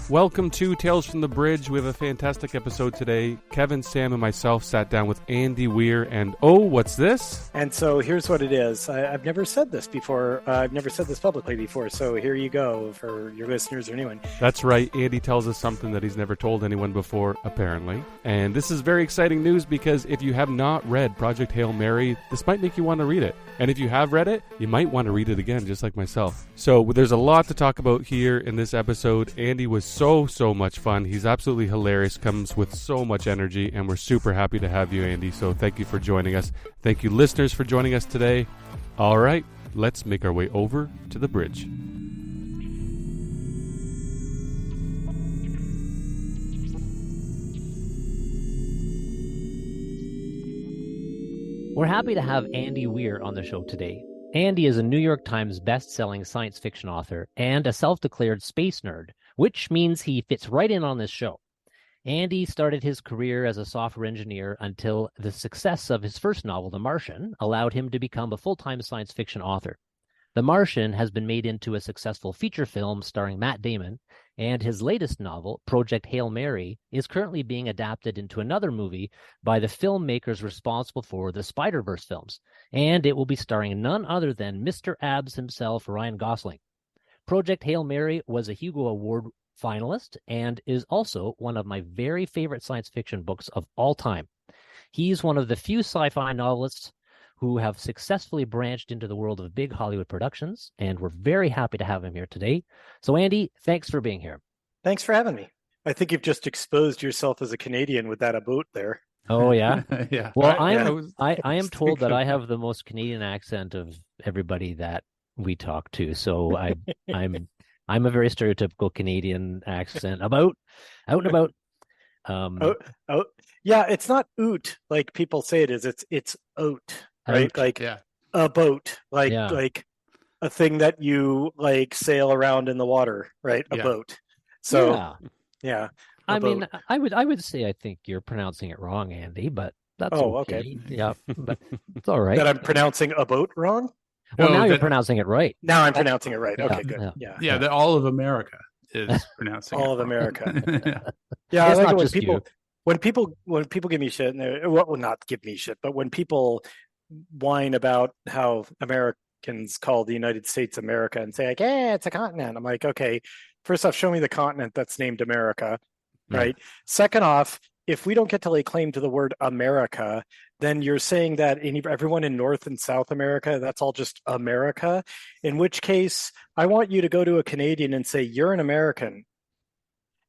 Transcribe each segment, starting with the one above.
Welcome to Tales from the Bridge. We have a fantastic episode today. Kevin, Sam, and myself sat down with Andy Weir, and what's this? And so here's what it is. I've never said this before. I've never said this publicly before, so here you go for your listeners or anyone. That's right. Andy tells us something that he's never told anyone before, apparently. And this is very exciting news because if you have not read Project Hail Mary, this might make you want to read it. And if you have read it, you might want to read it again, just like myself. So there's a lot to talk about here in this episode. Andy was so much fun. He's absolutely hilarious, comes with so much energy, and we're super happy to have you, Andy. So thank you for joining us. Thank you, listeners, for joining us today. All right, let's make our way over to the bridge. We're happy to have Andy Weir on the show today. Andy is a New York Times best-selling science fiction author and a self-declared space nerd, which means he fits right in on this show. Andy started his career as a software engineer until the success of his first novel, The Martian, allowed him to become a full-time science fiction author. The Martian has been made into a successful feature film starring Matt Damon, and his latest novel, Project Hail Mary, is currently being adapted into another movie by the filmmakers responsible for the Spider-Verse films, and it will be starring none other than Mr. Abs himself, Ryan Gosling. Project Hail Mary was a Hugo Award finalist and is also one of my very favorite science fiction books of all time. He's one of the few sci-fi novelists who have successfully branched into the world of big Hollywood productions, and we're very happy to have him here today. So, Andy, thanks for being here. Thanks for having me. I think you've just exposed yourself as a Canadian with that about there. Oh, yeah? Yeah. Well, I am told that I have the most Canadian accent of everybody that we talk to, so I'm a very stereotypical Canadian accent out and about. Yeah, it's not oot like people say it is. It's oat. Right, Out. like Yeah. a boat, like a thing that you like sail around in the water, right? A boat. So, yeah. I mean, I would say I think you're pronouncing it wrong, Andy, but that's okay. Yeah, but it's all right. That I'm pronouncing a boat wrong? Well, now you're pronouncing it right. Now I'm pronouncing it right. Okay, good. Yeah. That all of America is pronouncing all it of wrong. America. Yeah, It's I like not it when just people you. when people give me shit, and well, not give me shit, but when people whine about how Americans call the United States America and say like, "Yeah, it's a continent." I'm like, okay, first off, show me the continent that's named America, right? Second off, if we don't get to lay claim to the word America, then you're saying that everyone in North and South America, that's all just America. In which case, I want you to go to a Canadian and say, "You're an American."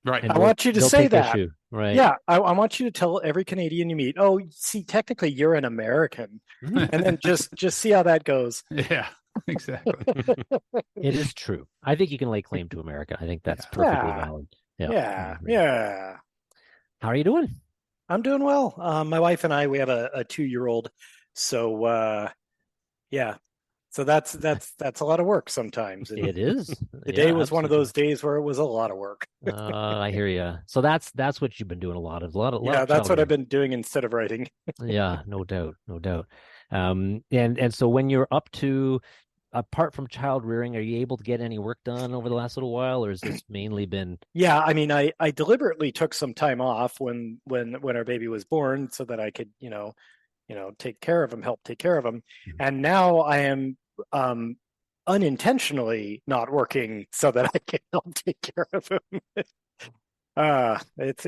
Right. And I want you to they'll say take that. issue, right? Yeah, I want you to tell every Canadian you meet, "Oh, see, technically you're an American," and then just see how that goes. Yeah, exactly. It is true. I think you can lay claim to America. I think that's perfectly valid. Yeah. How are you doing? I'm doing well. My wife and I, we have a 2-year-old, so yeah. So that's a lot of work sometimes. It is. Today was one of those days where it was a lot of work. I hear you. So that's what you've been doing a lot of That's what I've been doing instead of writing. Yeah, no doubt. And so when you're up to, apart from child rearing, are you able to get any work done over the last little while, or has this mainly been? Yeah, I mean, I deliberately took some time off when our baby was born so that I could, help take care of him. Mm-hmm. And now I am unintentionally not working so that I can help take care of him.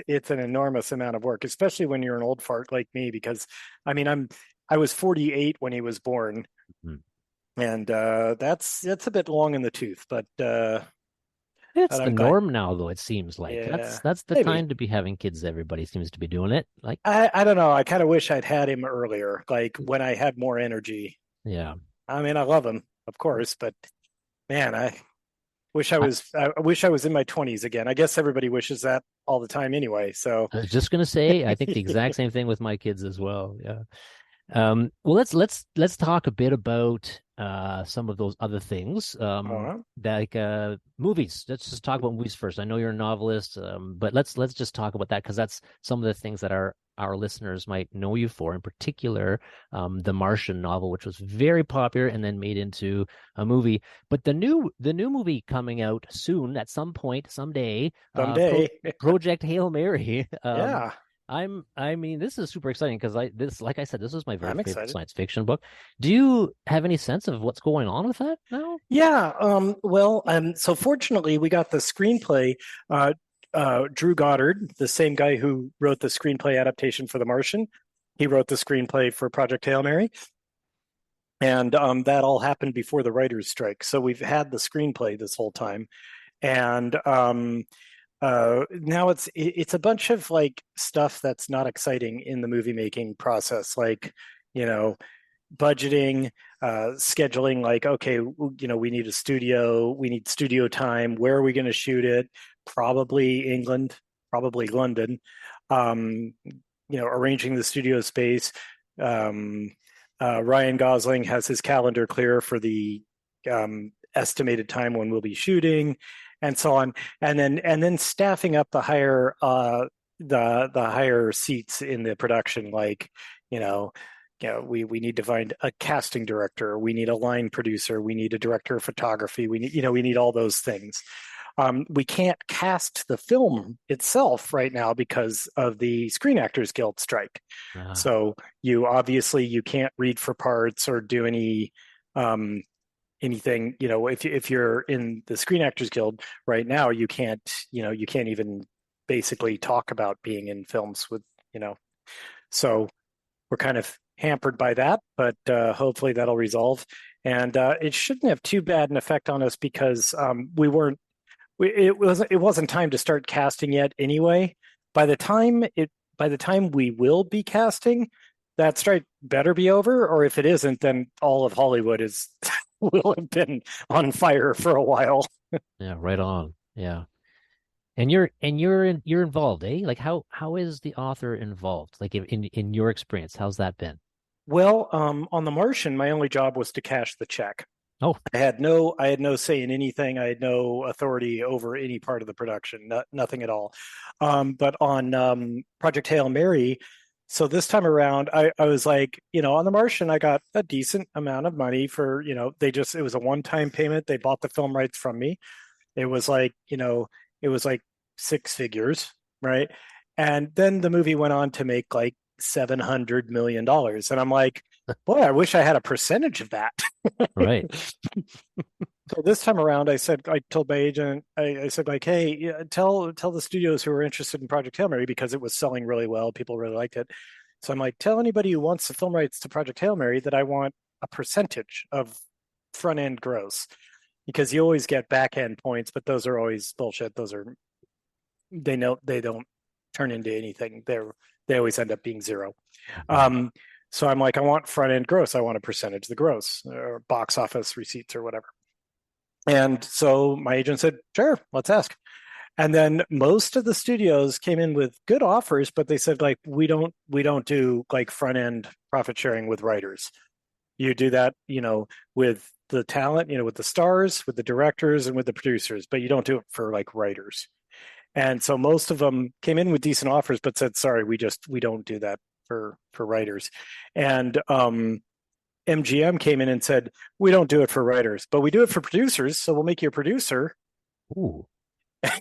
It's an enormous amount of work, especially when you're an old fart like me, because I mean, I was 48 when he was born. Mm-hmm. And that's a bit long in the tooth, but it's the norm now, though. It seems like that's the maybe time to be having kids. Everybody seems to be doing it. Like I don't know. I kind of wish I'd had him earlier, like when I had more energy. Yeah. I mean, I love him, of course, but man, I wish I was in my 20s again. I guess everybody wishes that all the time anyway. So I was just gonna say, I think the exact same thing with my kids as well. Yeah. Well, let's talk a bit about some of those other things, like movies. Let's just talk about movies first. I know you're a novelist, but let's just talk about that because that's some of the things that are our listeners might know you for, in particular, the Martian novel, which was very popular and then made into a movie. But the new movie coming out soon, at some point, someday, Someday. Project Hail Mary. Yeah, I mean, this is super exciting because like I said, this was my very I'm favorite excited. science fiction book. Do you have any sense of what's going on with that now? Yeah. Well, so fortunately, we got the screenplay. Drew Goddard, the same guy who wrote the screenplay adaptation for The Martian, he wrote the screenplay for Project Hail Mary, and that all happened before the writers' strike. So we've had the screenplay this whole time, and now it's a bunch of like stuff that's not exciting in the movie making process, like you know budgeting, scheduling, like, okay, we need a studio, we need studio time. Where are we going to shoot it? Probably England, probably London. Arranging the studio space. Ryan Gosling has his calendar clear for the estimated time when we'll be shooting, and so on. And then staffing up the higher seats in the production, like, we need to find a casting director, we need a line producer, we need a director of photography, we need all those things. We can't cast the film itself right now because of the Screen Actors Guild strike. So you can't read for parts or do anything. If you're in the Screen Actors Guild right now, you can't even basically talk about being in films with. So we're kind of hampered by that, but hopefully that'll resolve. And it shouldn't have too bad an effect on us because it wasn't time to start casting yet anyway. By the time we will be casting, that strike better be over, or if it isn't, then all of Hollywood will have been on fire for a while. Yeah, right on. Yeah. And you're involved, eh? Like how is the author involved? Like in your experience, how's that been? Well, on The Martian, my only job was to cash the check. Oh, I had no say in anything. I had no authority over any part of the production, nothing at all. But on Project Hail Mary, so this time around, I was like, on The Martian, I got a decent amount of money for, it was a one-time payment. They bought the film rights from me. It was like, six figures, right? And then the movie went on to make like $700 million. And I'm like, boy, I wish I had a percentage of that. right. So this time around, I told my agent, I said, like, hey, tell the studios who are interested in Project Hail Mary, because it was selling really well. People really liked it. So I'm like, tell anybody who wants the film rights to Project Hail Mary that I want a percentage of front end gross, because you always get back end points, but those are always bullshit. They don't turn into anything. They always end up being zero. So I'm like, I want front end gross. I want a percentage of the gross, or box office receipts or whatever. And so my agent said, sure, let's ask. And then most of the studios came in with good offers, but they said, like, we don't do like front end profit sharing with writers. You do that, with the talent, with the stars, with the directors, and with the producers, but you don't do it for like writers. And so most of them came in with decent offers, but said, sorry, we don't do that for writers. And MGM came in and said, we don't do it for writers, but we do it for producers. So we'll make you a producer. Ooh. Okay.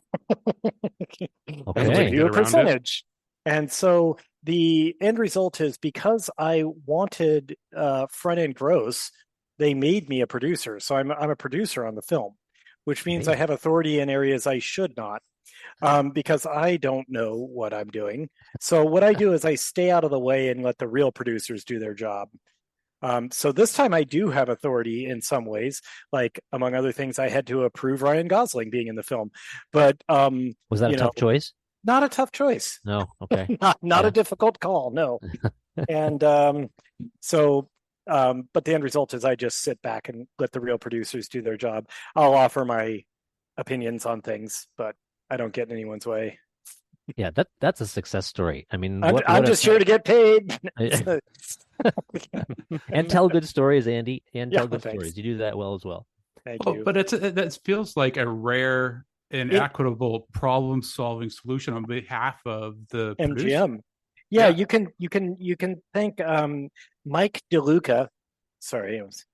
Okay. And give you a percentage. And so the end result is, because I wanted front end gross, they made me a producer. So I'm a producer on the film, which means I have authority in areas I should not, because I don't know what I'm doing. So what I do is I stay out of the way and let the real producers do their job. So this time I do have authority in some ways. Like, among other things, I had to approve Ryan Gosling being in the film. But was that a tough choice? Not a tough choice. No. Okay. not a difficult call. No. And but the end result is I just sit back and let the real producers do their job. I'll offer my opinions on things, but I don't get in anyone's way. Yeah, that's a success story. I mean, I'm just here to get paid. And tell good stories, Andy. And tell good thanks. stories. You do that well as well. Thank you. But that feels like a rare and equitable problem-solving solution on behalf of the MGM. Yeah, Yeah. you can thank Mike DeLuca. Sorry, it was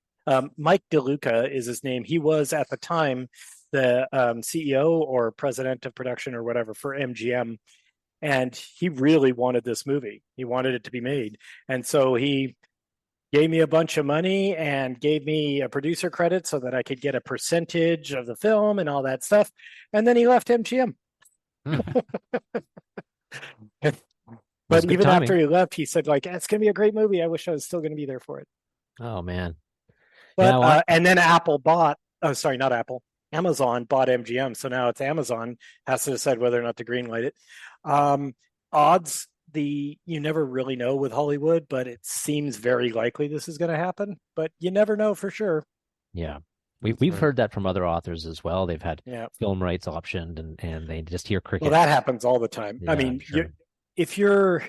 Mike DeLuca is his name. He was at the time the CEO or president of production or whatever for MGM, and he really wanted this movie. He wanted it to be made, and so he gave me a bunch of money and gave me a producer credit so that I could get a percentage of the film and all that stuff. And then he left MGM. Was But good even timing. after he left, he said, like, it's going to be a great movie. I wish I was still going to be there for it. Oh man. Yeah, But, well, and then Apple bought, oh, sorry, not Apple, Amazon bought MGM. So now it's Amazon has to decide whether or not to greenlight it. Um, odds, you never really know with Hollywood, but it seems very likely this is going to happen. But you never know for sure. yeah. That's We've right. heard that from other authors as well. They've had Yeah. film rights optioned and they just hear Well, crickets. that happens all the time. I Yeah, mean, sure. if you're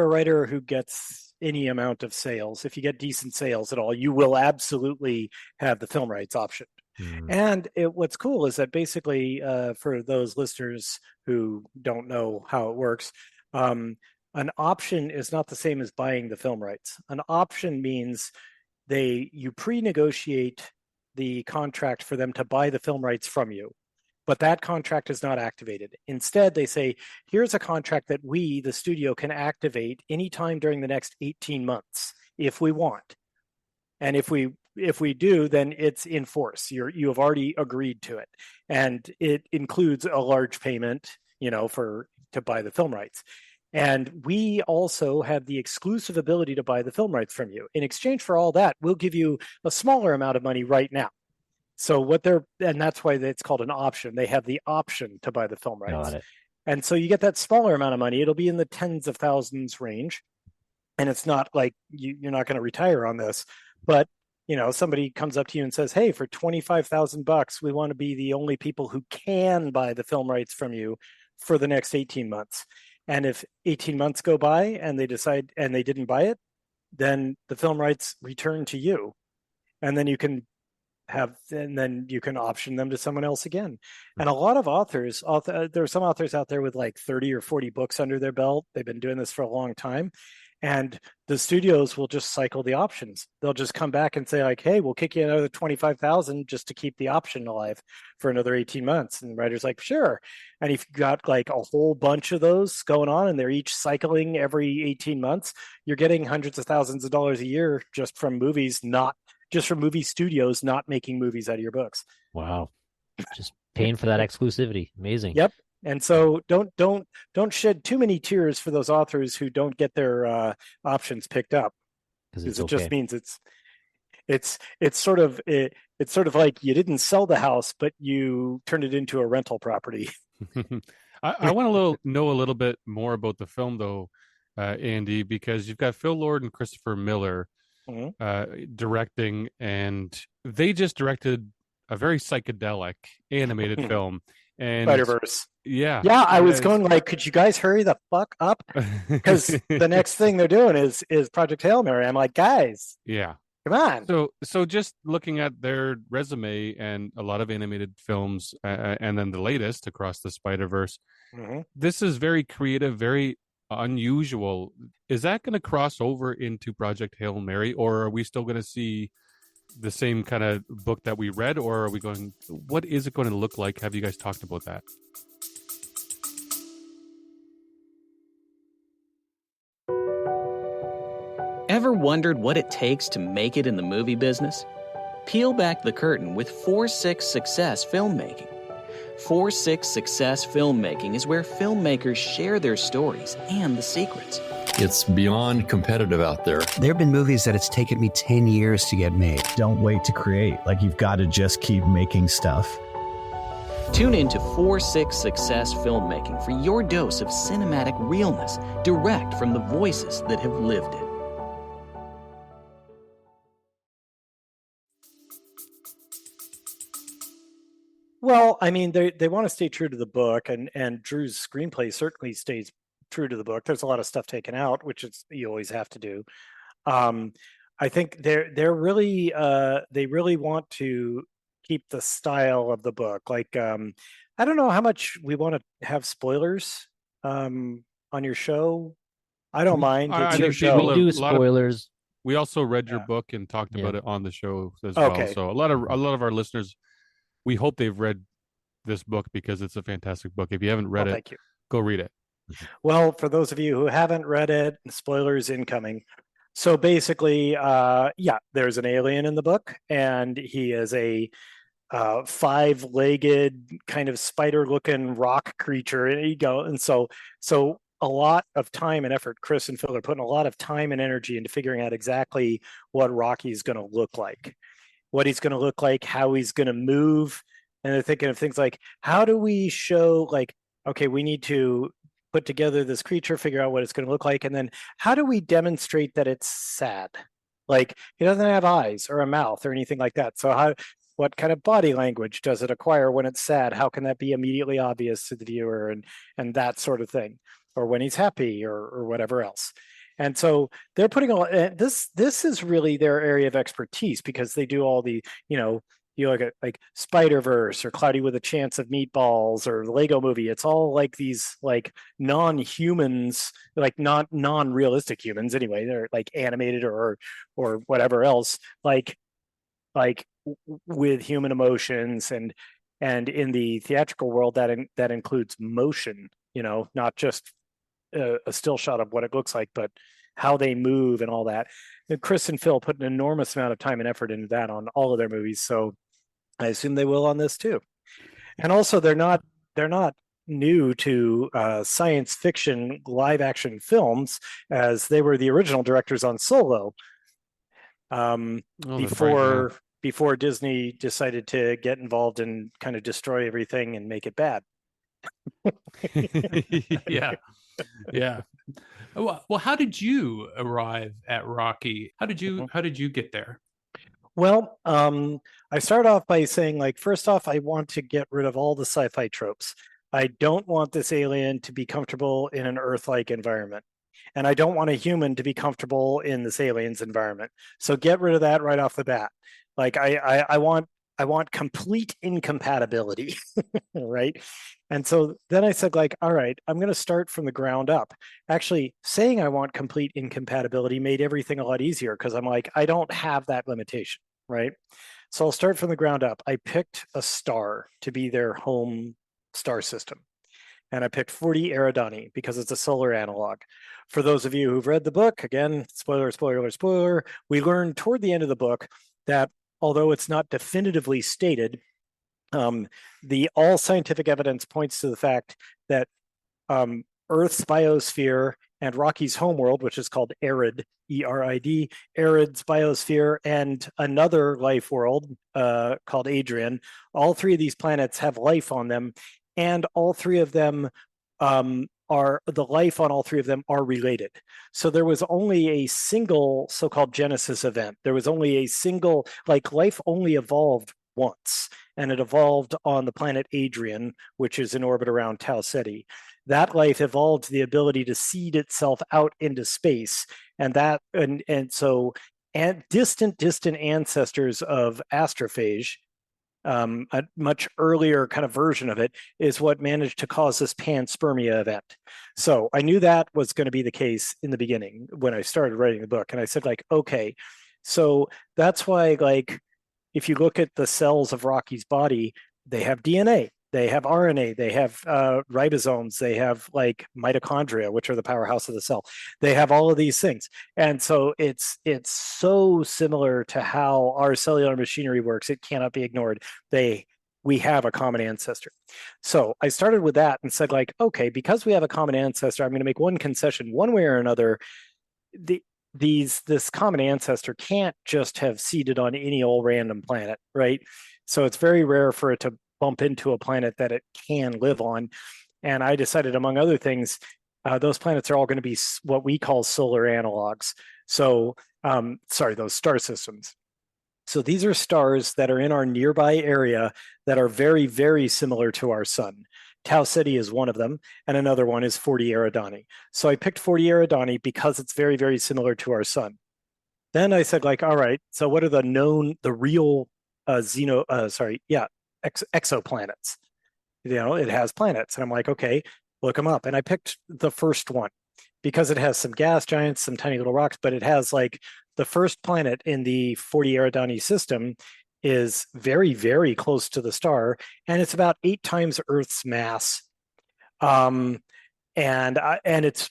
a writer who gets any amount of sales, if you get decent sales at all, you will absolutely have the film rights option. Mm, And what's cool is that basically, for those listeners who don't know how it works, an option is not the same as buying the film rights. An option means you pre-negotiate the contract for them to buy the film rights from you, but that contract is not activated. Instead, they say, here's a contract that we, the studio, can activate anytime during the next 18 months if we want. And if we do, then it's in force. You have already agreed to it, and it includes a large payment, to buy the film rights. And we also have the exclusive ability to buy the film rights from you. In exchange for all that, we'll give you a smaller amount of money right now. So and that's why it's called an option. They have the option to buy the film rights. got it. And so you get that smaller amount of money. It'll be in the tens of thousands range. And it's not like you're not going to retire on this, but somebody comes up to you and says, hey, for $25,000, we want to be the only people who can buy the film rights from you for the next 18 months. And if 18 months go by and they decide and they didn't buy it, then the film rights return to you. And then you can option them to someone else again. And a lot of authors, there are some authors out there with like 30 or 40 books under their belt. They've been doing this for a long time. And the studios will just cycle the options. They'll just come back and say, like, hey, we'll kick you another 25,000 just to keep the option alive for another 18 months. And the writer's like, sure. And if you've got like a whole bunch of those going on and they're each cycling every 18 months, you're getting hundreds of thousands of dollars a year just from movie studios not making movies out of your books. Wow. Just paying for that exclusivity. Amazing. Yep. And so don't shed too many tears for those authors who don't get their options picked up, because it just means it's sort of like you didn't sell the house, but you turned it into a rental property. I want to know a little bit more about the film, though, Andy, because you've got Phil Lord and Christopher Miller directing, and they just directed a very psychedelic animated film. And Spider-Verse. Yeah. I was going like, could you guys hurry the fuck up? Because the next thing they're doing is Project Hail Mary. I'm like, guys, yeah, come on. So just looking at their resume and a lot of animated films, and then the latest, Across the Spider-Verse, this is very creative, very unusual. Is that going to cross over into Project Hail Mary, or are we still going to see the same kind of book that we read, or are we going, what is it going to look like? Have you guys talked about that? Ever wondered what it takes to make it in the movie business? Peel back the curtain with 4-6 Success Filmmaking. 4-6 Success Filmmaking is where filmmakers share their stories and the secrets. It's beyond competitive out there. There have been movies that it's taken me 10 years to get made. Don't wait to create. Like, you've got to just keep making stuff. Tune in to 4-6 Success Filmmaking for your dose of cinematic realness, direct from the voices that have lived it. Well, I mean, they want to stay true to the book, and Drew's screenplay certainly stays true to the book. There's a lot of stuff taken out, which you always have to do. I think they're really they really want to keep the style of the book. Like, I don't know how much we want to have spoilers on your show, I don't mind. I It's think your people show. have- We do a lot of- spoilers. We also read your Yeah. book and talked Yeah. about it on the show as well. Okay. So a lot of our listeners, we hope they've read this book because it's a fantastic book. If you haven't read Well, it, thank you. go read it. Well, for those of you who haven't read it, spoilers incoming. So basically, there's an alien in the book, and he is a five-legged kind of spider-looking rock creature. And so a lot of time and effort. Chris and Phil are putting a lot of time and energy into figuring out exactly what Rocky's going to look like, what he's going to look like, how he's going to move, and they're thinking of things like, how do we show, like, okay, we need to put together this creature, figure out what it's going to look like, and then how do we demonstrate that it's sad? Like, he doesn't have eyes or a mouth or anything like that. So what kind of body language does it acquire when it's sad? How can that be immediately obvious to the viewer, and that sort of thing, or when he's happy, or whatever else. And so they're putting all this is really their area of expertise, because they do all the, you look at like Spider-Verse or Cloudy with a Chance of Meatballs or the Lego Movie. It's all like these like non-humans, like not non-realistic humans anyway. They're like animated or whatever else, like with human emotions, and in the theatrical world that includes motion, not just a still shot of what it looks like, but how they move and all that. And Chris and Phil put an enormous amount of time and effort into that on all of their movies, so I assume they will on this too. And also, they're not new to science fiction live action films, as they were the original directors on Solo. Before Disney decided to get involved and kind of destroy everything and make it bad. Yeah. Well, how did you arrive at Rocky? How did you get there? Well, I start off by saying, like, first off, I want to get rid of all the sci-fi tropes. I don't want this alien to be comfortable in an Earth-like environment. And I don't want a human to be comfortable in this alien's environment. So get rid of that right off the bat. Like, I want complete incompatibility, right? And so then I said, like, all right, I'm going to start from the ground up. Actually, saying I want complete incompatibility made everything a lot easier, because I'm like, I don't have that limitation, right? So I'll start from the ground up. I picked a star to be their home star system. And I picked 40 Eridani because it's a solar analog. For those of you who've read the book, again, spoiler, we learn toward the end of the book that although it's not definitively stated, the all scientific evidence points to the fact that Earth's biosphere and Rocky's homeworld, which is called Erid, E-R-I-D, Erid's biosphere, and another life world called Adrian, all three of these planets have life on them, and all three of them the life on all three of them are related. So there was only a single so-called Genesis event. There was only a single, like, life only evolved once, and it evolved on the planet Adrian, which is in orbit around Tau Ceti. That life evolved the ability to seed itself out into space, and distant ancestors of astrophage, a much earlier kind of version of it, is what managed to cause this panspermia event. So I knew that was going to be the case in the beginning when I started writing the book. And I said, like, okay, so that's why, like, if you look at the cells of Rocky's body, they have DNA, they have RNA, they have ribosomes, they have like mitochondria, which are the powerhouse of the cell. They have all of these things. And so it's so similar to how our cellular machinery works, it cannot be ignored. We have a common ancestor. So I started with that and said, like, okay, because we have a common ancestor, I'm going to make one concession. One way or another, this common ancestor can't just have seeded on any old random planet, right? So it's very rare for it to bump into a planet that it can live on. And I decided, among other things, those planets are all going to be what we call solar analogs. So, those star systems. So these are stars that are in our nearby area that are very, very similar to our sun. Tau Ceti is one of them, and another one is 40 Eridani. So I picked 40 Eridani because it's very, very similar to our sun. Then I said, like, all right, so what are the real exoplanets? It has planets. And I'm like, okay, look them up. And I picked the first one. because it has some gas giants, some tiny little rocks, but it has like the first planet in the 40 Eridani system is very, very close to the star, and it's about 8 times Earth's mass. And it's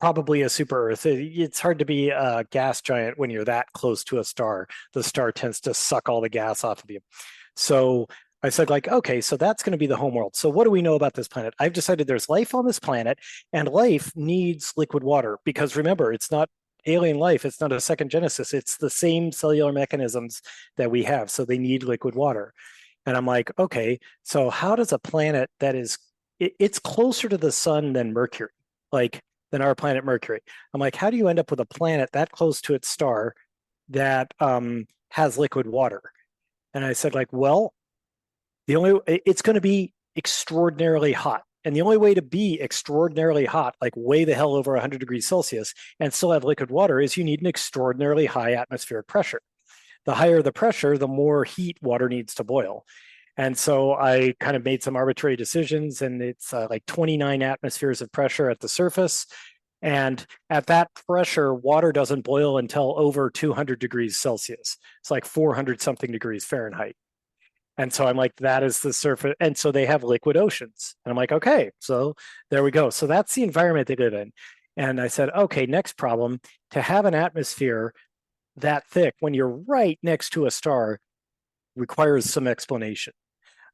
probably a super Earth. It's hard to be a gas giant when you're that close to a star. The star tends to suck all the gas off of you. So I said, like, okay, so that's going to be the homeworld. So what do we know about this planet? I've decided there's life on this planet, and life needs liquid water because remember, it's not alien life. It's not a second Genesis. It's the same cellular mechanisms that we have. So they need liquid water. And I'm like, okay, so how does a planet that is, it's closer to the sun than Mercury, like than our planet Mercury. I'm like, how do you end up with a planet that close to its star that has liquid water? And I said, like, well, it's going to be extraordinarily hot. And the only way to be extraordinarily hot, like way the hell over 100 degrees Celsius, and still have liquid water is you need an extraordinarily high atmospheric pressure. The higher the pressure, the more heat water needs to boil. And so I kind of made some arbitrary decisions, and it's like 29 atmospheres of pressure at the surface. And at that pressure, water doesn't boil until over 200 degrees Celsius. It's like 400 something degrees Fahrenheit. And so I'm like, that is the surface. And so they have liquid oceans. And I'm like, okay, so there we go. So that's the environment they live in. And I said, okay, next problem, to have an atmosphere that thick when you're right next to a star requires some explanation.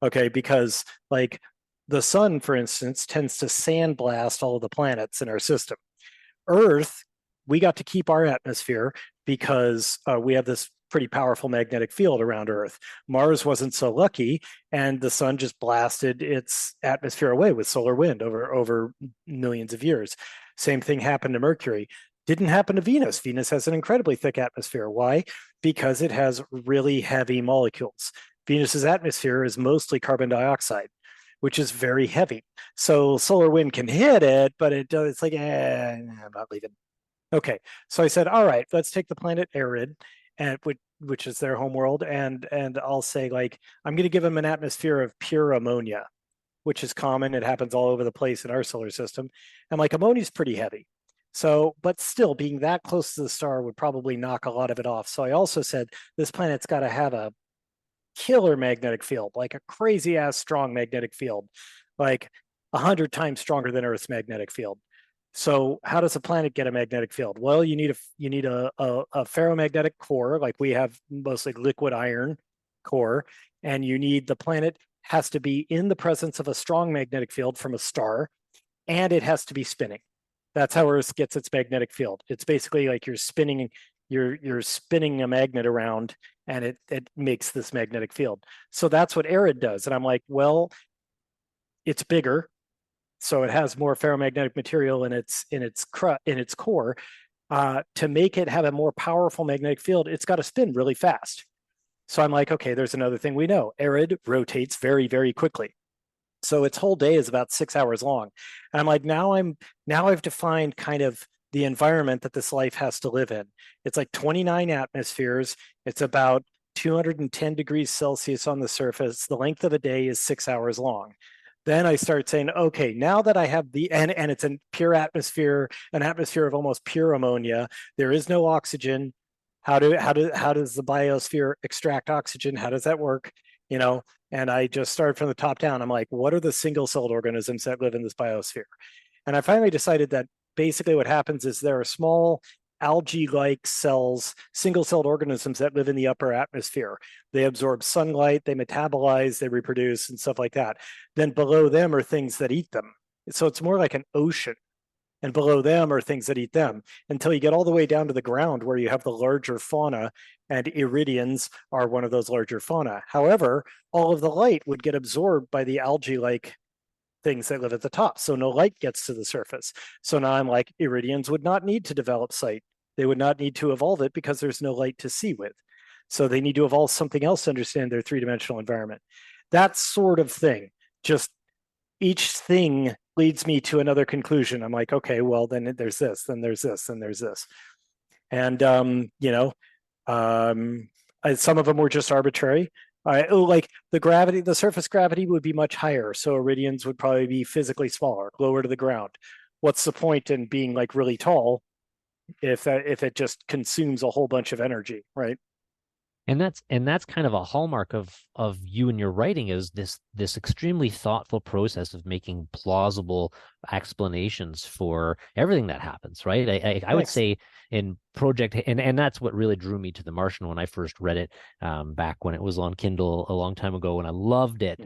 Okay, because like the sun, for instance, tends to sandblast all of the planets in our system. Earth, we got to keep our atmosphere because we have this pretty powerful magnetic field around Earth. Mars wasn't so lucky, and the sun just blasted its atmosphere away with solar wind over millions of years. Same thing happened to Mercury. Didn't happen to Venus. Venus has an incredibly thick atmosphere. Why? Because it has really heavy molecules. Venus's atmosphere is mostly carbon dioxide, which is very heavy. So solar wind can hit it, but it's like, I'm not leaving. Okay, so I said, all right, let's take the planet Erid, and which is their homeworld, and I'll say, like, I'm going to give them an atmosphere of pure ammonia, which is common. It happens all over the place in our solar system. And like ammonia is pretty heavy. So, but still, being that close to the star would probably knock a lot of it off. So I also said this planet's got to have a killer magnetic field, like a crazy ass strong magnetic field, like 100 times stronger than Earth's magnetic field. So how does a planet get a magnetic field? Well, you need a ferromagnetic core, like we have mostly liquid iron core, and you need the planet has to be in the presence of a strong magnetic field from a star, and it has to be spinning. That's how Earth gets its magnetic field. It's basically like you're spinning a magnet around, and it makes this magnetic field. So that's what Erid does. And I'm like, well, it's bigger, so it has more ferromagnetic material in its core. To make it have a more powerful magnetic field, it's got to spin really fast. So I'm like, okay, there's another thing we know. Erid rotates very, very quickly. So its whole day is about 6 hours long. And I'm like, now I've defined kind of the environment that this life has to live in. It's like 29 atmospheres. It's about 210 degrees Celsius on the surface. The length of a day is 6 hours long. Then I start saying, okay, now that I have and it's a pure atmosphere, an atmosphere of almost pure ammonia. There is no oxygen. How does the biosphere extract oxygen? How does that work? And I just started from the top down. I'm like, what are the single-celled organisms that live in this biosphere? And I finally decided that basically what happens is there are small algae-like cells, single-celled organisms that live in the upper atmosphere. They absorb sunlight, they metabolize, they reproduce, and stuff like that. Then below them are things that eat them. So it's more like an ocean. And below them are things that eat them until you get all the way down to the ground where you have the larger fauna, and iridians are one of those larger fauna. However, all of the light would get absorbed by the algae-like things that live at the top. So no light gets to the surface. So now I'm like, iridians would not need to develop sight. They would not need to evolve it because there's no light to see with. So they need to evolve something else to understand their three-dimensional environment. That sort of thing. Just each thing leads me to another conclusion. I'm like, okay, well, then there's this, then there's this, then there's this. And, some of them were just arbitrary. Like the surface gravity would be much higher. So iridians would probably be physically smaller, lower to the ground. what's the point in being like really tall if it just consumes a whole bunch of energy, right? And that's kind of a hallmark of you and your writing, is this extremely thoughtful process of making plausible explanations for everything that happens, right? I would say in Project, and that's what really drew me to The Martian when I first read it, back when it was on Kindle a long time ago, and I loved it.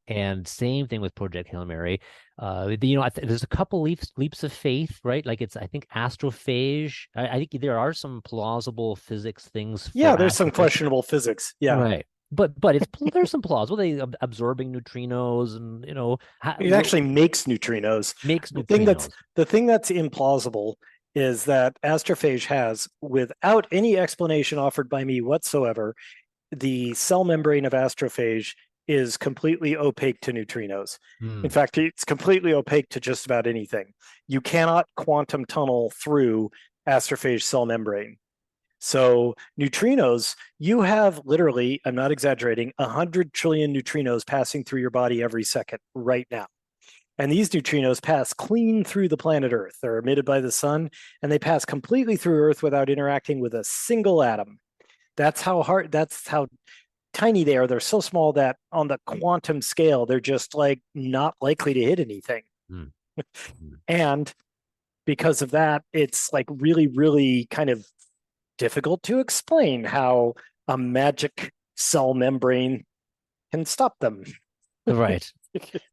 And same thing with Project Hail Mary. There's a couple leaps of faith, right? Like I think astrophage. I think there are some plausible physics things. Yeah, there's some questionable physics. Yeah, right. But there's some plausible. They absorbing neutrinos, and it actually makes neutrinos. The thing that's implausible is that astrophage has, without any explanation offered by me whatsoever, the cell membrane of astrophage is completely opaque to neutrinos. In fact, it's completely opaque to just about anything. You cannot quantum tunnel through astrophage cell membrane. So neutrinos, you have literally, I'm not exaggerating, 100 trillion neutrinos passing through your body every second right now. And these neutrinos pass clean through the planet Earth. They're emitted by the sun, and they pass completely through Earth without interacting with a single atom. That's how tiny they are. They're so small that on the quantum scale, they're just like not likely to hit anything. And because of that, it's like really, really kind of difficult to explain how a magic cell membrane can stop them. Right.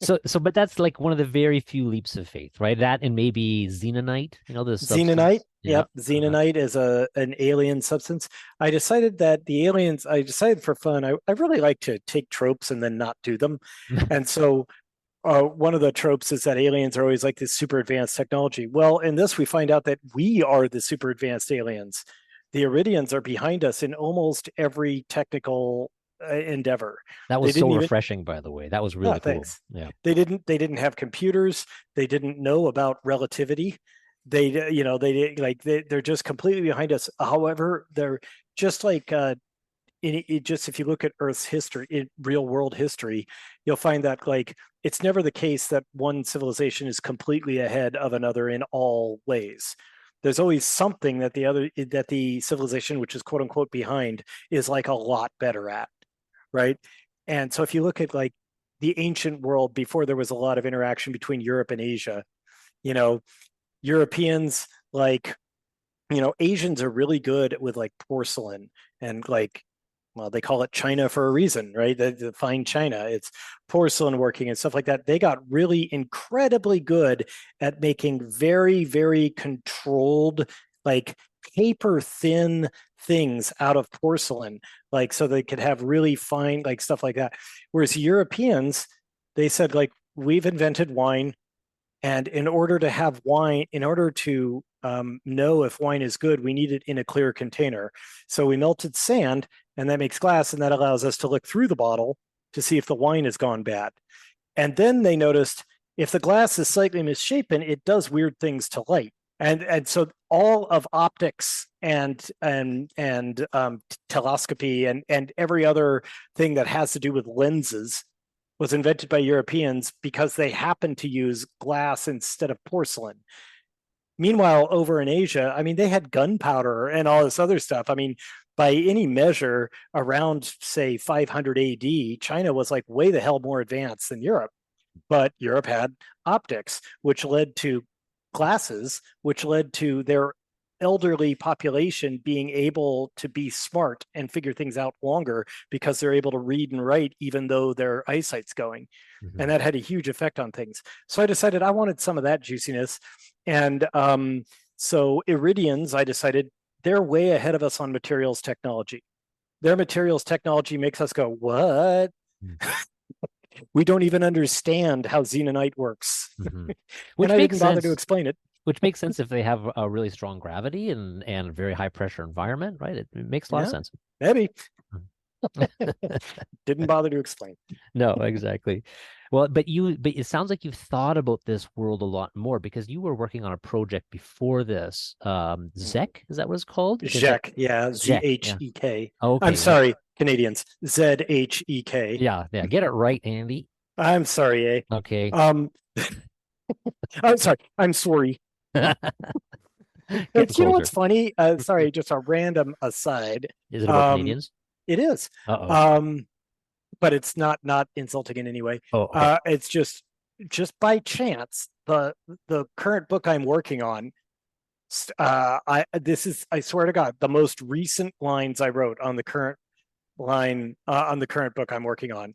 But that's like one of the very few leaps of faith, right? That and maybe xenonite, Xenonite. Yep. Xenonite is an alien substance. I decided for fun, I really like to take tropes and then not do them. And so one of the tropes is that aliens are always like this super advanced technology. Well, in this, we find out that we are the super advanced aliens. The Iridians are behind us in almost every technical endeavor. That was so refreshing, by the way. That was really cool. Thanks. Yeah. They didn't have computers. They didn't know about relativity. They're just completely behind us. However, they're just like if you look at Earth's history, in real world history, you'll find that like it's never the case that one civilization is completely ahead of another in all ways. There's always something that the civilization, which is quote unquote behind, is like a lot better at, right? And so if you look at like the ancient world before there was a lot of interaction between Europe and Asia, Europeans, Asians are really good with like porcelain and they call it China for a reason, right? The fine China, it's porcelain working and stuff like that. They got really incredibly good at making very, very controlled, like paper thin things out of porcelain, so they could have really fine, stuff like that. Whereas Europeans, they said, we've invented wine. And in order to have wine, in order to know if wine is good, we need it in a clear container. So we melted sand, and that makes glass, and that allows us to look through the bottle to see if the wine has gone bad. And then they noticed if the glass is slightly misshapen, it does weird things to light. And so all of optics and telescopy and every other thing that has to do with lenses was invented by Europeans because they happened to use glass instead of porcelain. Meanwhile, over in Asia, they had gunpowder and all this other stuff. By any measure, around, say, 500 AD, China was way the hell more advanced than Europe. But Europe had optics, which led to glasses, which led to their elderly population being able to be smart and figure things out longer because they're able to read and write even though their eyesight's going. Mm-hmm. And that had a huge effect on things. So I decided I wanted some of that juiciness. And so Iridians, I decided they're way ahead of us on materials technology. Their materials technology makes us go, what? We don't even understand how xenonite works. Mm-hmm. And I didn't bother to explain it. Which makes sense if they have a really strong gravity and a very high pressure environment, right? It makes a lot of sense. Maybe. Didn't bother to explain. No, exactly. Well, but it sounds like you've thought about this world a lot more because you were working on a project before this. ZEK, is that what it's called? ZEK, yeah, Z-H-E-K. Yeah. Okay. I'm sorry, Canadians. Z-H-E-K. Yeah, get it right, Andy. I'm sorry, eh? Okay. I'm sorry. I'm sorry. Getting It's, you know closer. what's funny? Sorry, just a random aside. Is it about Um, Canadians? it is. Uh-oh. But it's not insulting in any way. Oh, okay. It's just by chance the current book I'm working on. I swear to God, the most recent lines I wrote on the current on the current book I'm working on.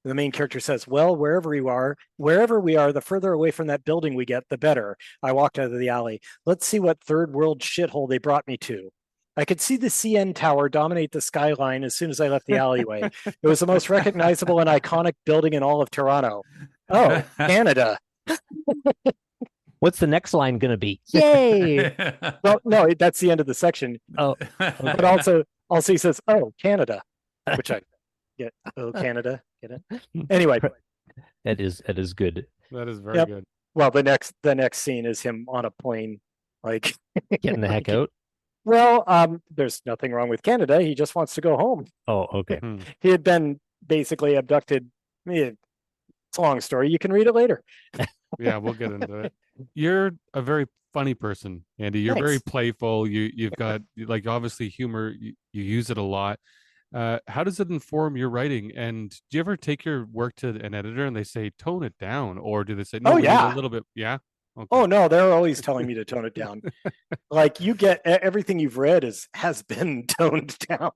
The main character says, "Well, wherever we are, the further away from that building we get, the better." I walked out of the alley. Let's see what third world shithole they brought me to. I could see the CN Tower dominate the skyline as soon as I left the alleyway. It was the most recognizable and iconic building in all of Toronto. Oh, Canada. What's the next line going to be? Yay! Well, no, that's the end of the section. Oh, But also he says, "Oh, Canada," which I get. Oh, Canada. Get it? Anyway, that is good. That is very Yep. good. well, the next scene is him on a plane, like Getting the heck out. Well, there's nothing wrong with Canada. He just wants to go home. Oh, okay. Hmm. He had been basically abducted. It's a long story. You can read it later. Yeah, we'll get into it. You're a very funny person, Andy. You're very Thanks. playful. You've got like obviously humor. You use it a lot. How does it inform your writing? And do you ever take your work to an editor and they say tone it down, or do they say no? Oh, we need yeah. a little bit. Yeah. Okay. Oh no, they're always telling me to tone it down. Like you get everything you've read has been toned down.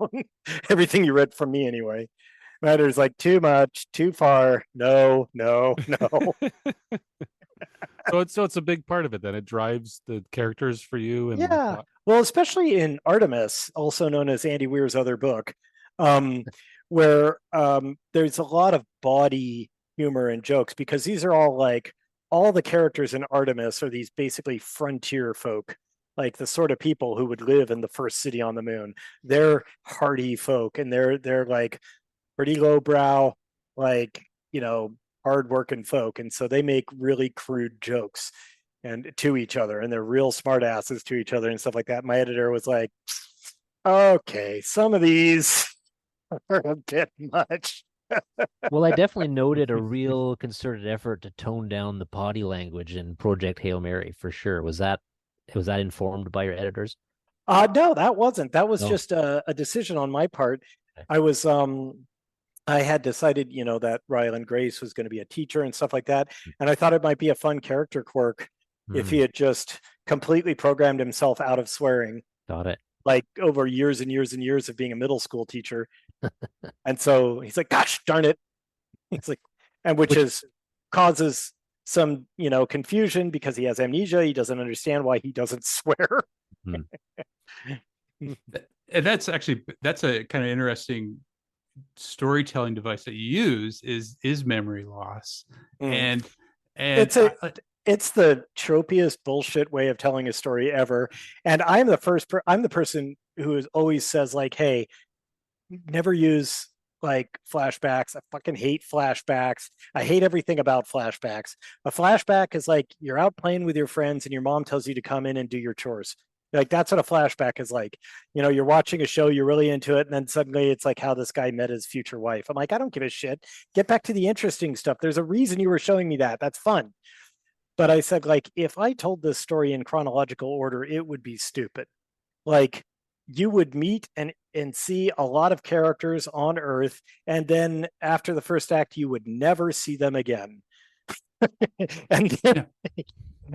Everything you read from me anyway. Matters like too much, too far. No. So it's a big part of it. Then it drives the characters for you. And Yeah. Well, especially in Artemis, also known as Andy Weir's other book, where there's a lot of body humor and jokes because these are all the characters in Artemis are these basically frontier folk, like the sort of people who would live in the first city on the moon. They're hardy folk and they're like pretty lowbrow, like, hardworking folk. And so they make really crude jokes and to each other, and they're real smart asses to each other and stuff like that. My editor was like, okay, some of these are a bit much. Well, I definitely noted a real concerted effort to tone down the body language in Project Hail Mary for sure. Was that informed by your editors? No, that wasn't. That was No. just a decision on my part. Okay. I had decided, that Ryland Grace was going to be a teacher and stuff like that. And I thought it might be a fun character quirk if he had just completely programmed himself out of swearing, Got it. like over years and years and years of being a middle school teacher. And so he's like, gosh darn it. He's like, and which causes some, confusion because he has amnesia. He doesn't understand why he doesn't swear. And that's a kind of interesting storytelling device that you use is memory loss. And it's the tropiest bullshit way of telling a story ever. And I'm the person who always says like, hey, never use like flashbacks. I fucking hate flashbacks. I hate everything about flashbacks. A flashback is like you're out playing with your friends and your mom tells you to come in and do your chores. Like that's what a flashback is like. You're watching a show, you're really into it, and then suddenly it's like how this guy met his future wife. I'm like, I don't give a shit. Get back to the interesting stuff. There's a reason you were showing me that. That's fun. But I said, like, if I told this story in chronological order, it would be stupid. Like, you would meet and see a lot of characters on Earth, and then after the first act, you would never see them again.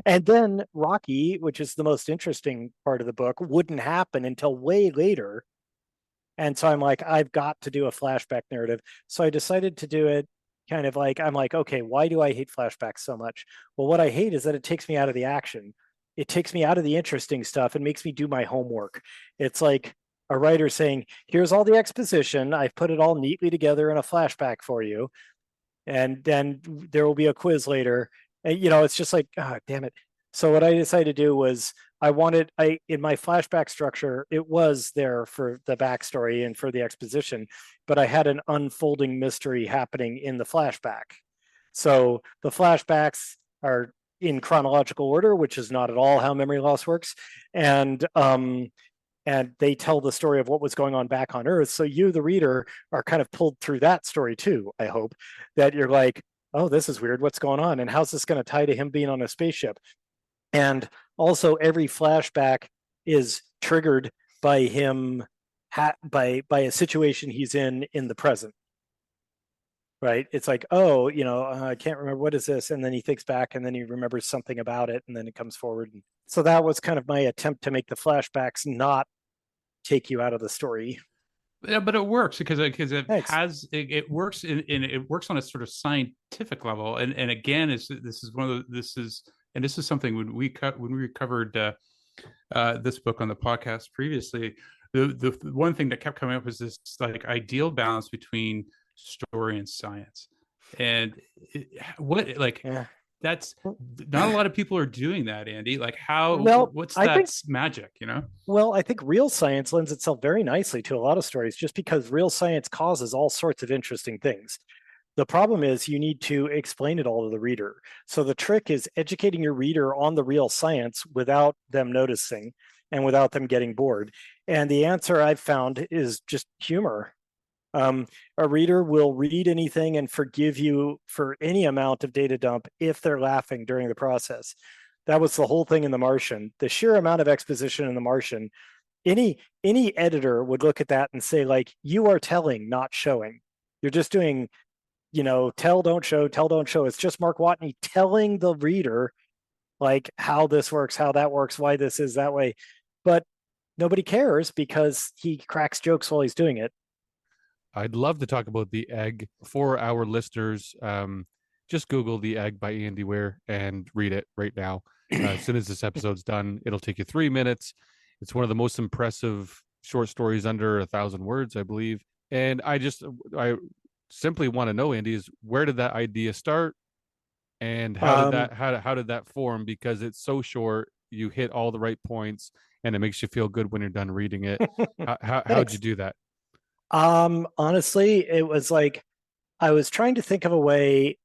And then Rocky, which is the most interesting part of the book, wouldn't happen until way later. And so I'm like, I've got to do a flashback narrative. So I decided to do it kind of like, I'm like, okay, why do I hate flashbacks so much? Well, what I hate is that it takes me out of the action. It takes me out of the interesting stuff and makes me do my homework. It's like a writer saying, here's all the exposition. I've put it all neatly together in a flashback for you. And then there will be a quiz later. And, it's just like, oh, damn it. So what I decided to do was in my flashback structure, it was there for the backstory and for the exposition, but I had an unfolding mystery happening in the flashback. So the flashbacks are in chronological order, which is not at all how memory loss works. And they tell the story of what was going on back on Earth. So you, the reader, are kind of pulled through that story too, I hope, that you're like, oh, this is weird. What's going on? And how's this going to tie to him being on a spaceship? And also, every flashback is triggered by him by a situation he's in the present. Right? It's like, oh, I can't remember, what is this, and then he thinks back, and then he remembers something about it, and then it comes forward. So that was kind of my attempt to make the flashbacks not take you out of the story. Yeah, but it works because it Thanks. has it works it works on a sort of scientific level, and again, this is something when we covered this book on the podcast previously. The one thing that kept coming up was this like ideal balance between story and science, and that's not a lot of people are doing that, Andy. Like what's that magic, Well, I think real science lends itself very nicely to a lot of stories, just because real science causes all sorts of interesting things. The problem is you need to explain it all to the reader. So the trick is educating your reader on the real science without them noticing and without them getting bored. And the answer I've found is just humor. A reader will read anything and forgive you for any amount of data dump if they're laughing during the process. That was the whole thing in The Martian. The sheer amount of exposition in The Martian, any editor would look at that and say, like, you are telling, not showing. You're just doing, tell, don't show, tell, don't show. It's just Mark Watney telling the reader, like, how this works, how that works, why this is that way. But nobody cares because he cracks jokes while he's doing it. I'd love to talk about The Egg for our listeners. Just Google The Egg by Andy Weir and read it right now. As soon as this episode's done, it'll take you 3 minutes. It's one of the most impressive short stories under 1,000 words, I believe. And I simply want to know, Andy, is where did that idea start, and how did that form? Because it's so short, you hit all the right points, and it makes you feel good when you're done reading it. How'd you do that? Honestly, it was like I was trying to think of a way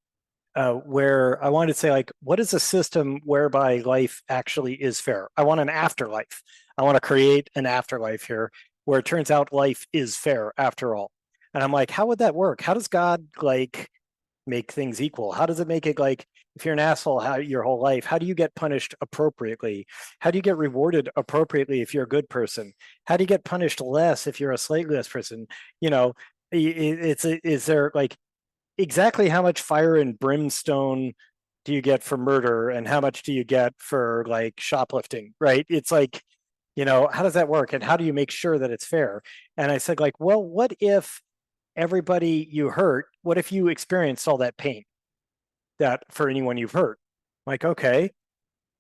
where I wanted to say, like, what is a system whereby life actually is fair? I want an afterlife. I want to create an afterlife here where it turns out life is fair after all. And I'm like, how would that work? How does God make things equal? How does it make it like, if you're an asshole your whole life, how do you get punished appropriately? How do you get rewarded appropriately if you're a good person? How do you get punished less if you're a slightly less person? Is there like exactly how much fire and brimstone do you get for murder, and how much do you get for like shoplifting, right? It's like, how does that work, and how do you make sure that it's fair? And I said, like, well, what if everybody you hurt, what if you experienced all that pain that for anyone you've hurt? Like, okay.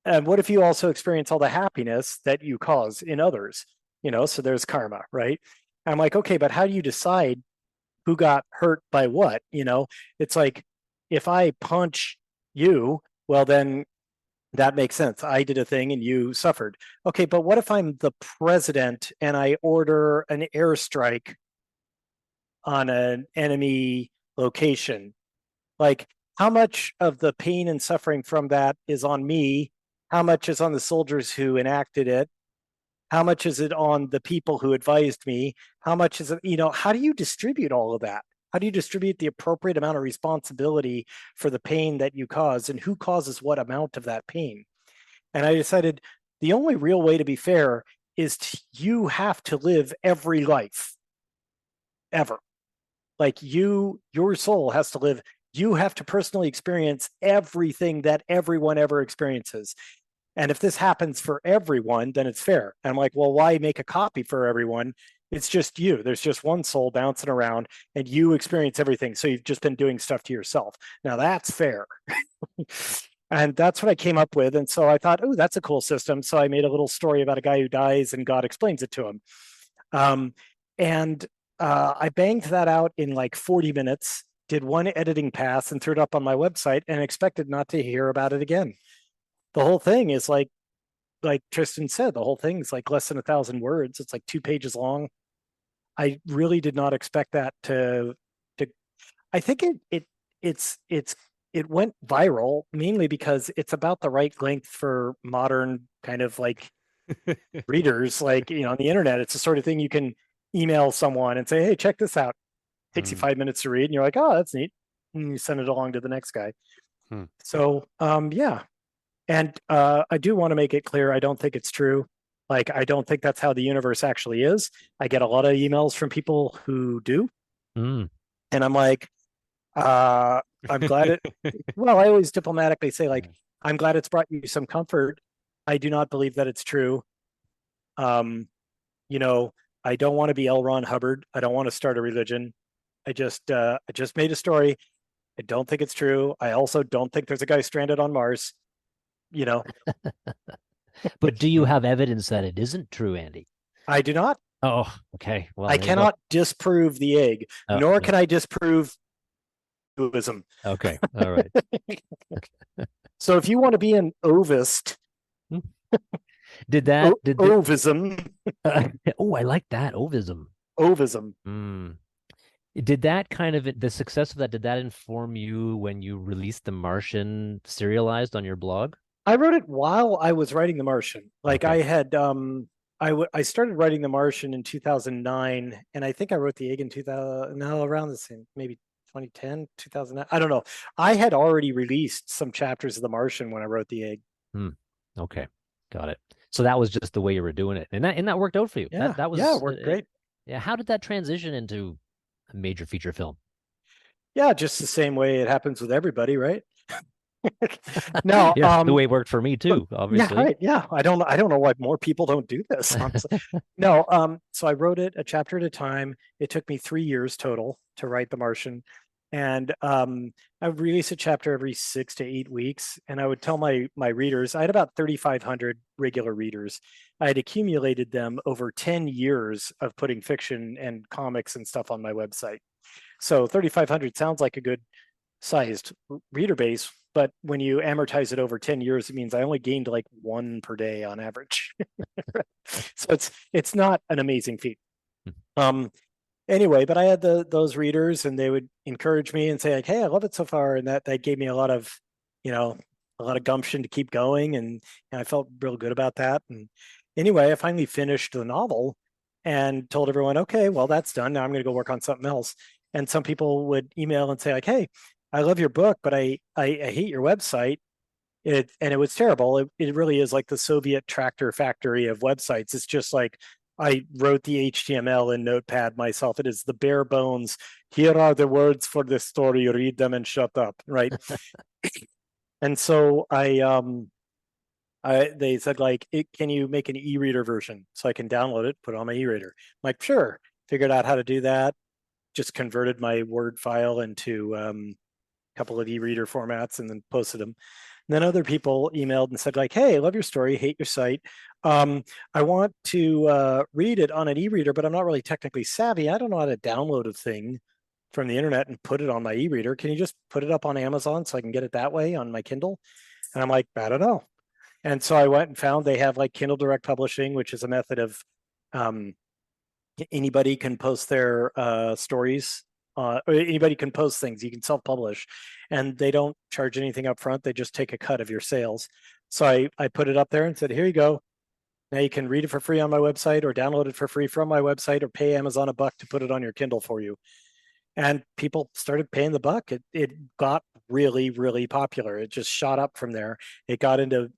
And what if you also experience all the happiness that you cause in others? So there's karma, right? And I'm like, okay, but how do you decide who got hurt by what? It's like, if I punch you, well, then that makes sense. I did a thing and you suffered. Okay, but what if I'm the president and I order an airstrike on an enemy location? Like, how much of the pain and suffering from that is on me? How much is on the soldiers who enacted it? How much is it on the people who advised me? How much is it, how do you distribute all of that? How do you distribute the appropriate amount of responsibility for the pain that you cause, and who causes what amount of that pain? And I decided the only real way to be fair is you have to live every life ever. Like, your soul has to live. You have to personally experience everything that everyone ever experiences. And if this happens for everyone, then it's fair. And I'm like, well, why make a copy for everyone? It's just you. There's just one soul bouncing around, and you experience everything. So you've just been doing stuff to yourself. Now that's fair. And that's what I came up with. And so I thought, oh, that's a cool system. So I made a little story about a guy who dies and God explains it to him. I banged that out in like 40 minutes, did one editing pass and threw it up on my website, and expected not to hear about it again. The whole thing is like Tristan said, the whole thing is like less than 1,000 words. It's like 2 pages long. I really did not expect that to I think it went viral mainly because it's about the right length for modern kind of like readers. Like, on the internet, it's the sort of thing you can email someone and say, hey, check this out. Takes you 5 minutes to read, and you're like, oh, that's neat. and you send it along to the next guy. Hmm. So yeah. And I do want to make it clear, I don't think it's true. Like, I don't think that's how the universe actually is. I get a lot of emails from people who do. Mm. And I'm like, I'm glad it, well, I always diplomatically say, like, I'm glad it's brought you some comfort. I do not believe that it's true. You know, I don't want to be L. Ron Hubbard. I don't want to start a religion. I just made a story. I don't think it's true. I also don't think there's a guy stranded on Mars. You know, But do you have evidence that it isn't true, Andy? I do not. Oh, okay. Well, I there you go. cannot disprove the egg, Oh, nor yeah. can I disprove ovism. Okay. All right. So if you want to be an ovist, Did that? ovism, Oh, I like that ovism. ovism. Mm. Did that kind of the success of that? Did that inform you when you released The Martian serialized on your blog? I wrote it while I was writing The Martian. Like Okay. I had, I started writing The Martian in 2009, and I think I wrote The Egg in 2000. No, around the same, maybe 2010, 2009. I don't know. I had already released some chapters of The Martian when I wrote The Egg. Okay, got it. So that was just the way you were doing it, and that worked out for you. Yeah, That was yeah, it worked great. Yeah, how did that transition into a major feature film? Yeah, just the same way it happens with everybody, right? No, Yeah, the way it worked for me too, obviously. Yeah, right. Yeah, I don't know why more people don't do this. Honestly. No, so I wrote it a chapter at a time. It took me 3 years total to write The Martian, and I would release a chapter every 6 to 8 weeks. And I would tell my readers, I had about 3,500 regular readers. I had accumulated them over 10 years of putting fiction and comics and stuff on my website. So 3,500 sounds like a good sized reader base, but when you amortize it over 10 years, it means I only gained like one per day on average. So it's not an amazing feat. Anyway, but I had those readers, and they would encourage me and say, like, hey, I love it so far. And that gave me a lot of, a lot of gumption to keep going. And I felt real good about that. And anyway, I finally finished the novel and told everyone, okay, well, that's done. Now I'm going to go work on something else. And some people would email and say, like, hey, I love your book, but I hate your website. And it was terrible. It really is like the Soviet tractor factory of websites. It's just like I wrote the HTML in Notepad myself. It is the bare bones. Here are the words for this story. You read them and shut up, right? And so they said, like, can you make an e-reader version so I can download it, put it on my e-reader? I'm like, sure. Figured out how to do that. Just converted my Word file into a couple of e-reader formats and then posted them. And then other people emailed and said, like, hey, I love your story, hate your site. I want to read it on an e-reader, but I'm not really technically savvy. I don't know how to download a thing from the internet and put it on my e-reader. Can you just put it up on Amazon so I can get it that way on my Kindle? And I'm like, I don't know. And so I went and found they have like Kindle Direct Publishing, which is a method of anybody can post their stories. Or anybody can post things. You can self-publish, and they don't charge anything up front. They just take a cut of your sales. So I put it up there and said, here you go. Now you can read it for free on my website, or download it for free from my website, or pay Amazon $1 to put it on your Kindle for you. And people started paying the buck. It got really, really popular. It just shot up from there. It got into,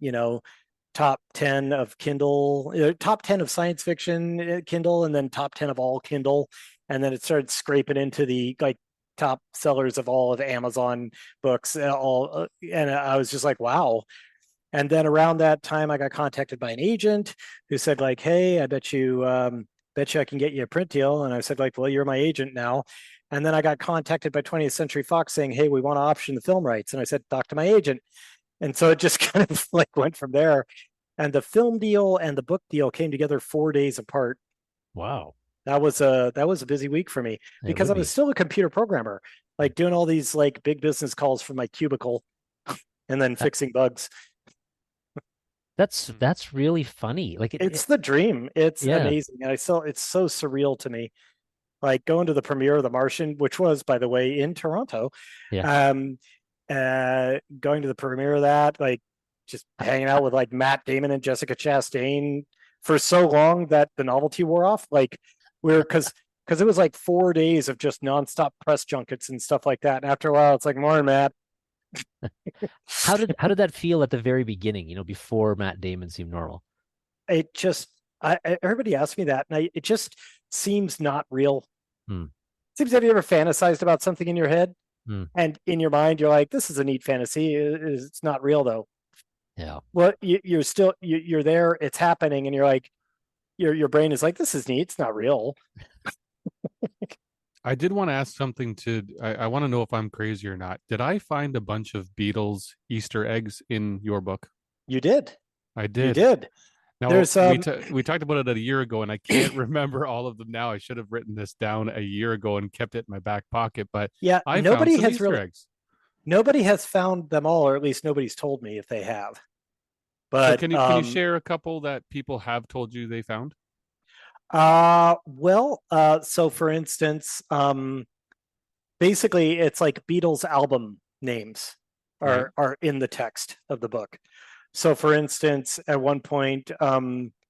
top 10 of Kindle, top 10 of science fiction Kindle, and then top 10 of all Kindle. And then it started scraping into the like top sellers of all of Amazon books, and I was just like, wow. And then around that time, I got contacted by an agent who said, like, hey, I bet you I can get you a print deal. And I said, like, well, you're my agent now. And then I got contacted by 20th Century Fox saying, hey, we want to option the film rights. And I said, talk to my agent. And so it just kind of like went from there. And the film deal and the book deal came together 4 days apart. Wow. That was a busy week for me because I was still a computer programmer, like doing all these like big business calls from my cubicle and then fixing bugs. That's really funny. Like it's the dream. It's amazing. And it's so surreal to me. Like going to the premiere of The Martian, which was, by the way, in Toronto. Yeah. Going to the premiere of that, like just hanging out with like Matt Damon and Jessica Chastain for so long that the novelty wore off. Like because because it was like 4 days of just nonstop press junkets and stuff like that. And after a while, it's like, more Matt. How did that feel at the very beginning? Before Matt Damon seemed normal. It just, everybody asks me that, and it just seems not real. Seems, have you ever fantasized about something in your head, and in your mind you're like, this is a neat fantasy. It's not real though. Yeah. Well, you're still you're there. It's happening, and you're like, your brain is like, this is neat. It's not real. I did want to ask something I want to know if I'm crazy or not. Did I find a bunch of Beatles Easter eggs in your book? You did. I did. You did. Now, There's we talked about it a year ago, and I can't remember all of them now. I should have written this down a year ago and kept it in my back pocket. But yeah, I nobody found some has Easter really. eggs. Nobody has found them all, or at least nobody's told me if they have. But So can you share a couple that people have told you they found? So for instance, basically it's like Beatles album names are in the text of the book. So for instance, at one point, the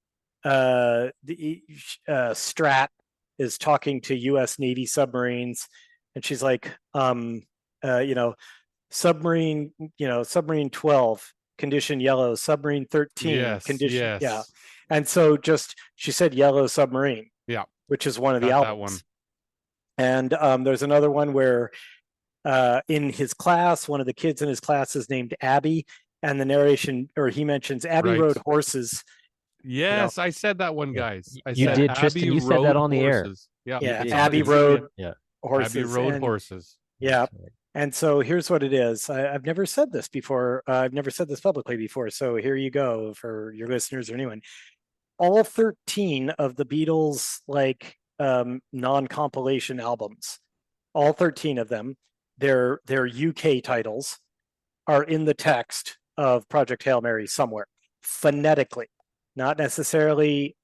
Strat is talking to U.S. Navy submarines, and she's like, submarine 12, condition yellow, submarine 13, condition, yeah. And so she said yellow submarine, which is one of the albums. And there's another one where in his class, one of the kids in his class is named Abby, and the narration, or he mentions Abbey Road horses. Yes, I said that one, guys. You did, Tristan. You said that on the air. Yeah, Abbey Road horses. Abbey Road horses. Yeah. And so here's what it is. I've never said this before. I've never said this publicly before. So here you go for your listeners or anyone. All 13 of the Beatles, non-compilation albums, all 13 of them, their UK titles are in the text of Project Hail Mary somewhere, phonetically, not necessarily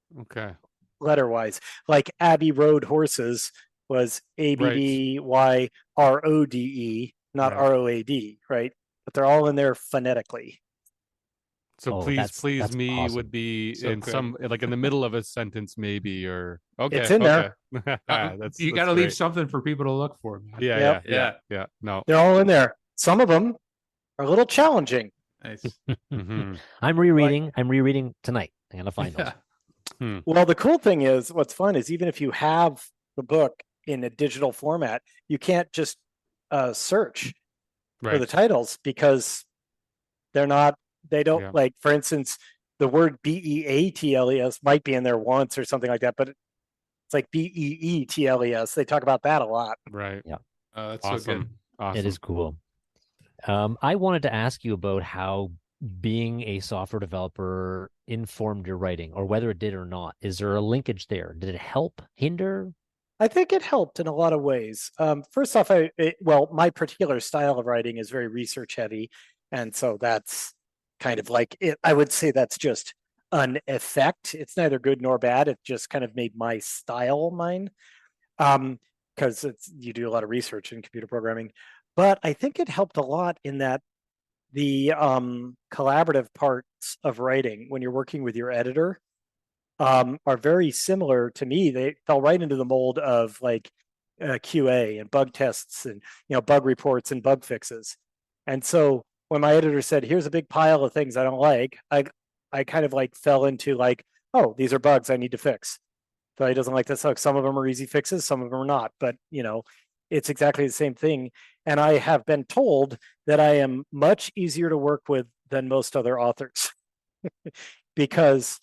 letter-wise. Like Abbey Road Horses was ABBYRODE, not ROAD, right? But they're all in there phonetically. So please me awesome. Would be so in good. Some like in the middle of a sentence maybe, or it's in there. You got to leave something for people to look for. Man. Yeah. No, they're all in there. Some of them are a little challenging. Nice. I'm rereading tonight. I'm gonna find those. Well, the cool thing is, what's fun is even if you have the book in a digital format, you can't just search for the titles because they don't like, for instance, the word BEATLES might be in there once or something like that, but it's like BEETLES. They talk about that a lot. Right. Yeah. That's awesome. So good. Awesome. It is cool. I wanted to ask you about how being a software developer informed your writing, or whether it did or not. Is there a linkage there? Did it help, hinder? I think it helped in a lot of ways. First off, my particular style of writing is very research heavy. And so that's kind of like it. I would say that's just an effect. It's neither good nor bad. It just kind of made my style mine. Because you do a lot of research in computer programming. But I think it helped a lot in that the collaborative parts of writing, when you're working with your editor, are very similar to me. They fell right into the mold of like QA and bug tests and bug reports and bug fixes. And so when my editor said, "Here's a big pile of things I don't like," I kind of like fell into like, "Oh, these are bugs I need to fix." So he doesn't like this. Like, some of them are easy fixes, some of them are not. But it's exactly the same thing. And I have been told that I am much easier to work with than most other authors because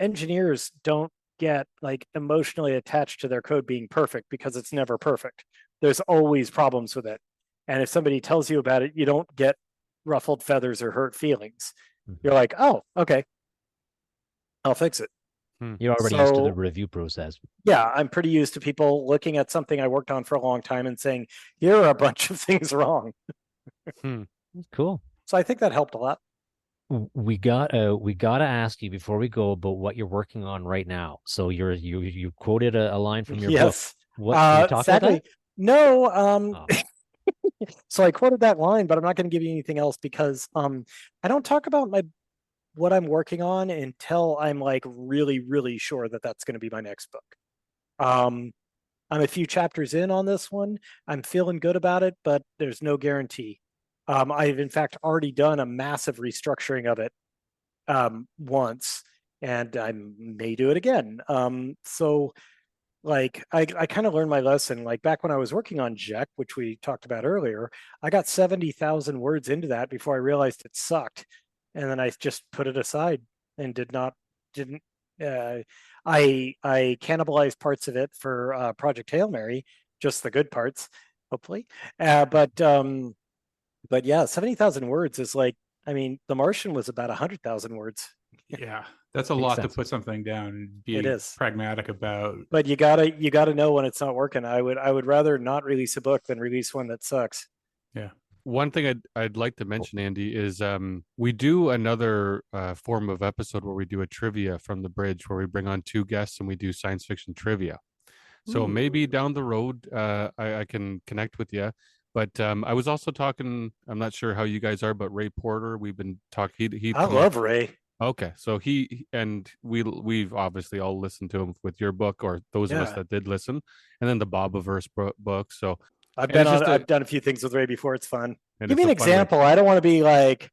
engineers don't get like emotionally attached to their code being perfect because it's never perfect. There's always problems with it. And if somebody tells you about it, you don't get ruffled feathers or hurt feelings. You're like, "Oh, okay, I'll fix it." You're already used to the review process. Yeah, I'm pretty used to people looking at something I worked on for a long time and saying, "Here are a bunch of things wrong." Cool. So I think that helped a lot. We gotta ask you before we go about what you're working on right now. So you quoted a line from your book. What can you talk sadly, about that? No. So I quoted that line, but I'm not going to give you anything else because I don't talk about what I'm working on until I'm like really, really sure that that's going to be my next book. I'm a few chapters in on this one. I'm feeling good about it, but there's no guarantee. I've in fact already done a massive restructuring of it once, and I may do it again. So like I kind of learned my lesson. Like back when I was working on Jack, which we talked about earlier, I got 70,000 words into that before I realized it sucked, and then I just put it aside and didn't. I cannibalized parts of it for Project Hail Mary, just the good parts, hopefully. But yeah, 70,000 words is like, I mean, The Martian was about 100,000 words. Yeah, that's a Makes lot sense. to put something down and be It is. pragmatic about. But you gotta know when it's not working. I would rather not release a book than release one that sucks. Yeah. One thing I'd like to mention, Andy, is we do another form of episode where we do a trivia from the bridge, where we bring on two guests and we do science fiction trivia. So maybe down the road, I can connect with you. But I was also talking. I'm not sure how you guys are, but Ray Porter. We've been talking. I love Ray. Okay, so we've obviously all listened to him with your book, or those of us Yeah. that did listen, and then the Bobaverse book. So I've And it's just I've done a few things with Ray before. It's fun. and Give it's me an a fun read. example. I don't want to be like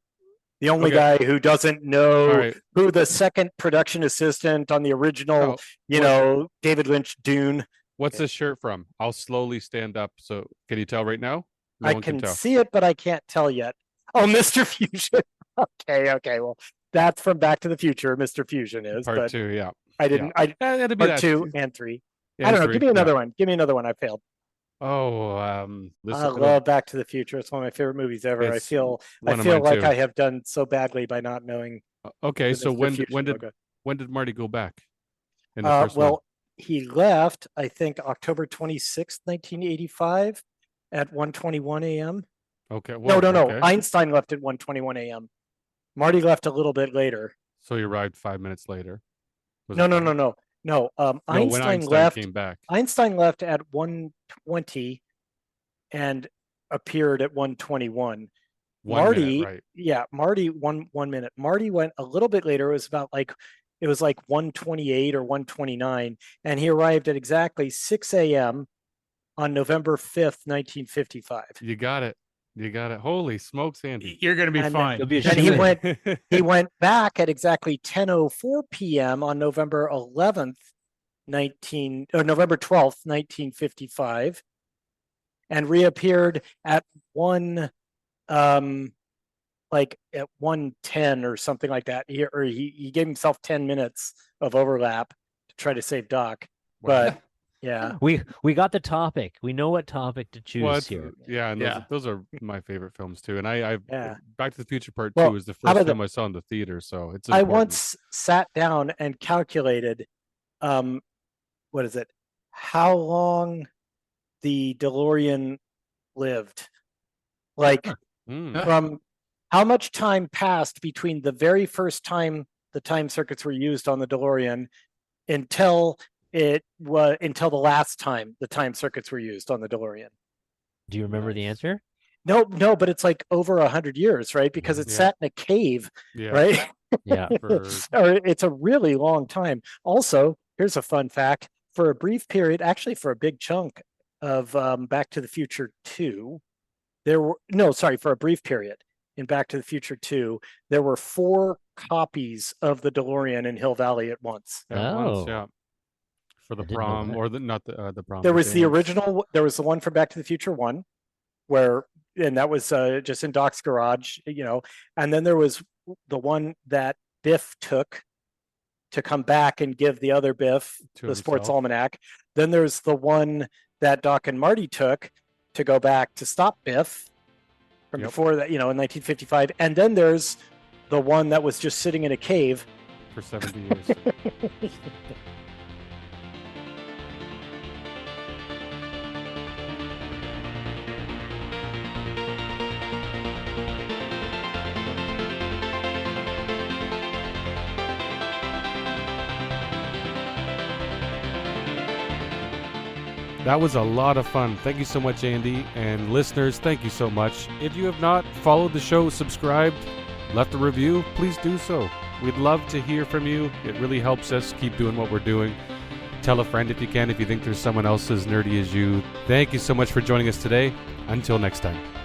the only Okay. guy who doesn't know All right. who the second production assistant on the original, Oh, David Lynch Dune. What's this shirt from? I'll slowly stand up. So can you tell right now? No I one can tell. see it, but I can't tell yet. Oh, Mr. Fusion. Okay. Well, that's from Back to the Future. Mr. Fusion is, Part but 2, yeah. I didn't. It'd be Part that. 2 and 3. and I don't know. 3, Give me another one. Give me another one. I failed. Oh, this I love Back to the Future. It's one of my favorite movies ever. I It's feel one of mine like too. I have done so badly by not knowing. Okay, the so Mr. when Fusion did logo. when did Marty go back? In the first Well, he left, I think, October 26th, 1985 at 1:21 a.m. one? Okay. No. Okay. Einstein left at 1:21 a.m. Marty left a little bit later. So you arrived 5 minutes later. Was No. it 5? No, No, when Einstein left. came back. Einstein left at 1:20 and appeared at 1:21. 1 Marty, minute, right? yeah, Marty, one minute. Marty went a little bit later. It was like 1:28 or 1:29, and he arrived at exactly 6 a.m. on November 5th, 1955. You got it. Holy smokes, Andy. You're going to be And fine. You'll be a And he shoo-in. went back at exactly 10:04 p.m. on November 11th, November 12th, 1955, and reappeared at like at 1:10 or something like that. He gave himself 10 minutes of overlap to try to save Doc. But yeah, We got the topic. We know what topic to choose Well, it's- here. yeah, and Yeah. those are my favorite films too. And I Yeah. Back to the Future Part Well, 2 is the how first about film I saw in the theater, so it's I important. once sat down and calculated, what is it? How long the DeLorean lived? Like Mm. from how much time passed between the very first time the time circuits were used on the DeLorean until the last time the time circuits were used on the DeLorean. Do you remember the answer? No, but it's like over 100 years, right? Because it Yeah. sat in a cave, Yeah. right? Yeah. Or it's a really long time. Also, here's a fun fact: for a brief period, actually for a big chunk of Back to the Future 2, for a brief period in Back to the Future 2, there were 4 copies of the DeLorean in Hill Valley at once. At once, Oh. yeah. For the I didn't know prom, that. or not the prom. There the was the dance. original. There was the one from Back to the Future 1, and that was just in Doc's garage, and then there was the one that Biff took to come back and give the other Biff To the sports himself. almanac. Then there's the one that Doc and Marty took to go back to stop Biff from Yep. before that, in 1955. And then there's the one that was just sitting in a cave. For 70 years. That was a lot of fun. Thank you so much, Andy. And listeners, thank you so much. If you have not followed the show, subscribed, left a review, please do so. We'd love to hear from you. It really helps us keep doing what we're doing. Tell a friend if you can, if you think there's someone else as nerdy as you. Thank you so much for joining us today. Until next time.